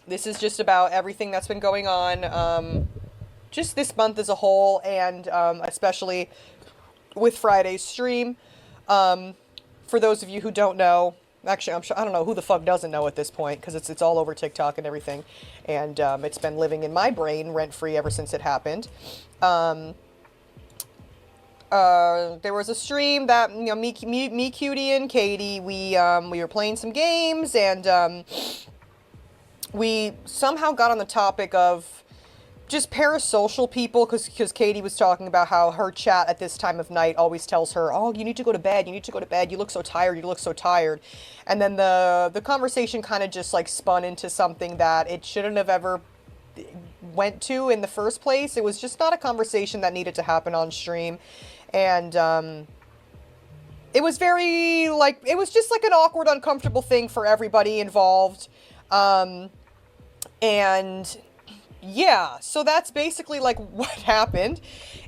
This is just about everything that's been going on, just this month as a whole, and especially with Friday's stream. For those of you who don't know, actually, I'm sure, I don't know who the fuck doesn't know at this point, because it's all over TikTok and everything, and it's been living in my brain rent free ever since it happened. There was a stream that me, Cutie, and Katie, we were playing some games, and we somehow got on the topic of just parasocial people, because Katie was talking about how her chat at this time of night always tells her, oh, you need to go to bed, you need to go to bed, you look so tired, you look so tired. And then the conversation kind of just like spun into something that it shouldn't have ever went to in the first place. It was just not a conversation that needed to happen on stream. And it was very, like, it was just like an awkward, uncomfortable thing for everybody involved. And yeah, so that's basically like what happened.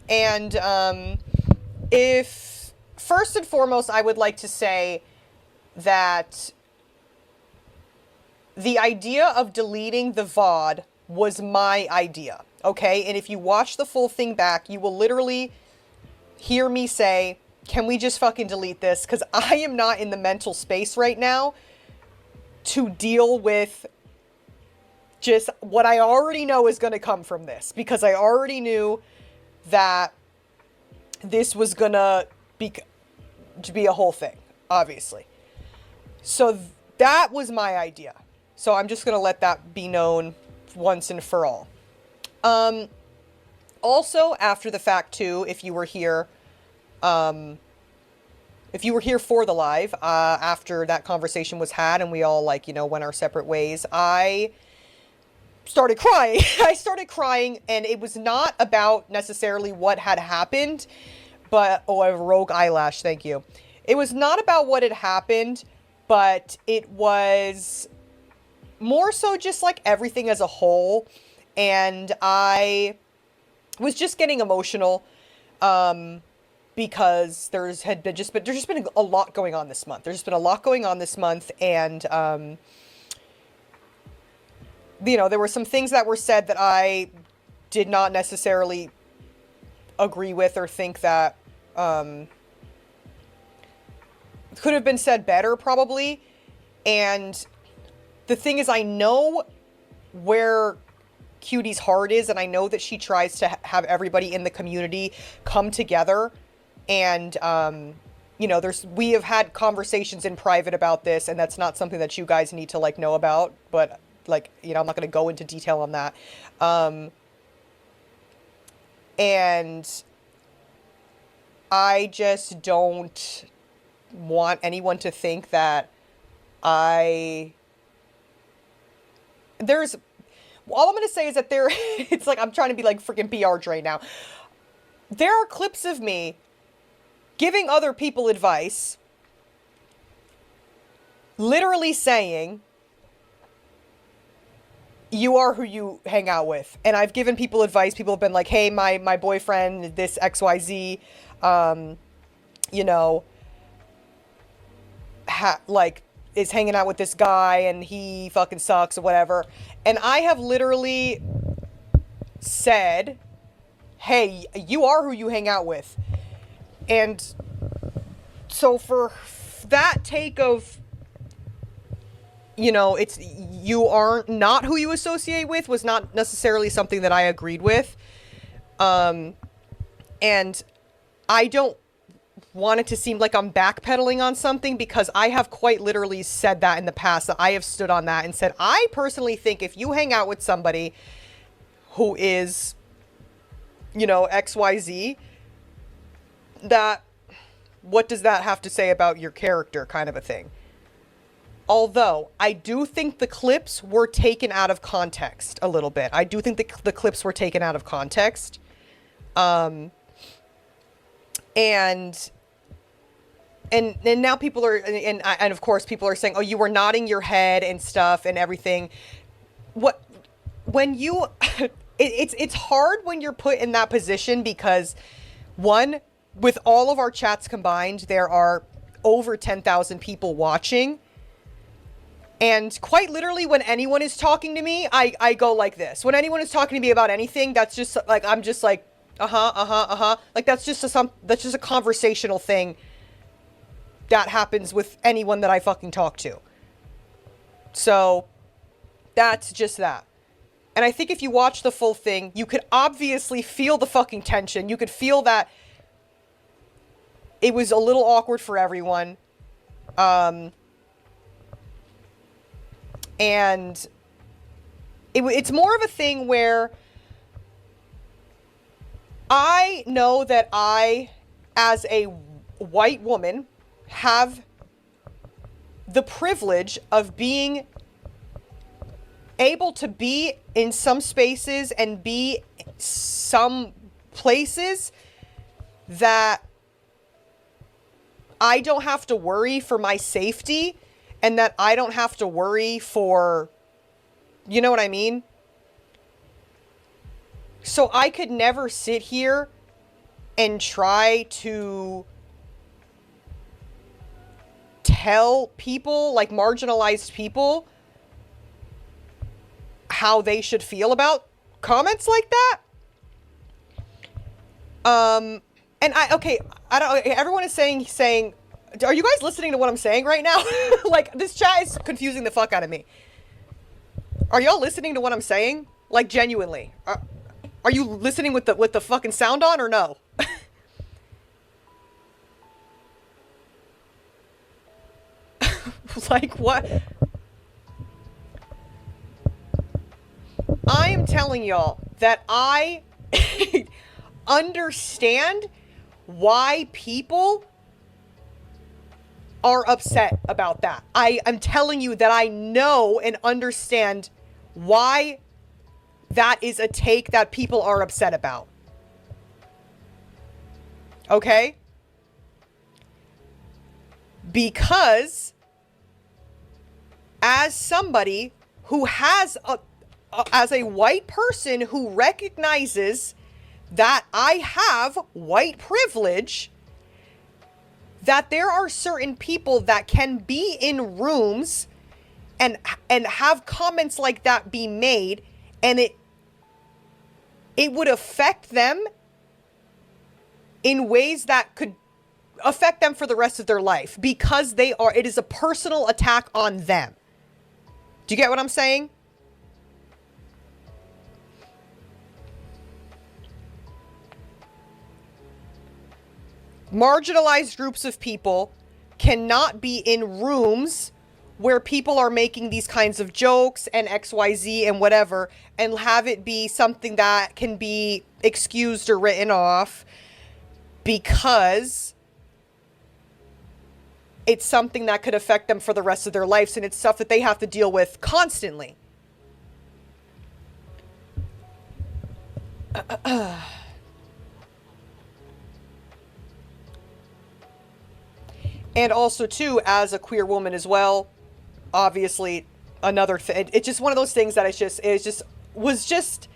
And if first and foremost, I would like to say that the idea of deleting the VOD was my idea, okay? And if you watch the full thing back, you will literally hear me say, can we just fucking delete this? Because I am not in the mental space right now to deal with just what I already know is going to come from this. Because I already knew that this was going to be a whole thing, obviously. So that was my idea. So I'm just going to let that be known once and for all. Also, after the fact too, if you were here for the live, after that conversation was had and we all, like, you know, went our separate ways, I started crying. I started crying, and it was not about necessarily what had happened, but, oh, I have a rogue eyelash, thank you. It was not about what had happened, but it was more so just like everything as a whole, and I was just getting emotional, because there's just been a lot going on this month. There's just been a lot going on this month, and you know, there were some things that were said that I did not necessarily agree with or think that could have been said better, probably. And the thing is, I know where Cutie's heart is, and I know that she tries to have everybody in the community come together. And, you know, we have had conversations in private about this, and that's not something that you guys need to, like, know about, but, like, you know, I'm not going to go into detail on that. And I just don't want anyone to think that all I'm going to say is that it's like, I'm trying to be like freaking PR right now. There are clips of me giving other people advice, literally saying, you are who you hang out with. And I've given people advice. People have been like, hey, my boyfriend, this XYZ, you know, like, is hanging out with this guy and he fucking sucks or whatever. And I have literally said, hey, you are who you hang out with. And so for that take of, you know, it's, you are not who you associate with, was not necessarily something that I agreed with. And I don't want it to seem like I'm backpedaling on something, because I have quite literally said that in the past, that I have stood on that and said, I personally think if you hang out with somebody who is, you know, XYZ, that, what does that have to say about your character, kind of a thing. Although, I do think the clips were taken out of context a little bit. I do think the clips were taken out of context. And now people are, and of course people are saying, oh, you were nodding your head and stuff and everything. When you, it's hard when you're put in that position, because one, with all of our chats combined, there are over 10,000 people watching. And quite literally, when anyone is talking to me, I go like this. When anyone is talking to me about anything, that's just like, I'm just like, like that's just a conversational thing that happens with anyone that I fucking talk to. So that's just that. And I think if you watch the full thing, you could obviously feel the fucking tension. You could feel that it was a little awkward for everyone. And it's more of a thing where I know that I, as a white woman, have the privilege of being able to be in some spaces and be some places that I don't have to worry for my safety, and that I don't have to worry for, you know what I mean? So I could never sit here and try to tell people, like marginalized people, how they should feel about comments like that. And I don't, everyone is saying, are you guys listening to what I'm saying right now? Like, this chat is confusing the fuck out of me. Are y'all listening to what I'm saying? Like, genuinely. Are you listening with the fucking sound on or no? Like, what? I am telling y'all that I understand why people are upset about that. I'm telling you that I know and understand why that is a take that people are upset about. Okay? Because as somebody who has as a white person who recognizes that I have white privilege, that there are certain people that can be in rooms and have comments like that be made, and it would affect them in ways that could affect them for the rest of their life, because it is a personal attack on them. Do you get what I'm saying? Marginalized groups of people cannot be in rooms where people are making these kinds of jokes and XYZ and whatever, and have it be something that can be excused or written off because it's something that could affect them for the rest of their lives, and it's stuff that they have to deal with constantly. And also, too, as a queer woman as well, obviously, another thing. It's just one of those things that was just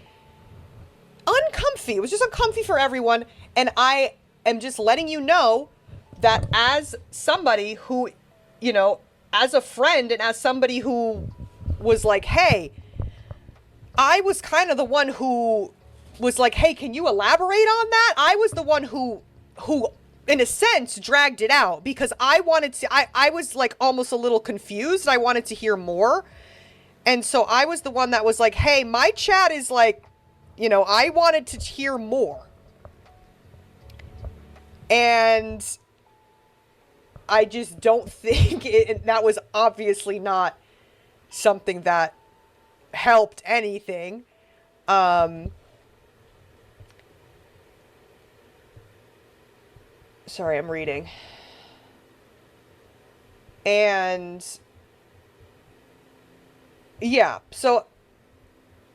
uncomfy. It was just uncomfy for everyone. And I am just letting you know that as somebody who, you know, as a friend and as somebody who was like, hey, I was kind of the one who was like, hey, can you elaborate on that? I was the one who in a sense dragged it out, because I wanted to, I was like almost a little confused. I wanted to hear more. And so I was the one that was like, hey, my chat is like, you know, I wanted to hear more. And I just don't think that was obviously not something that helped anything. Sorry, I'm reading. And yeah, so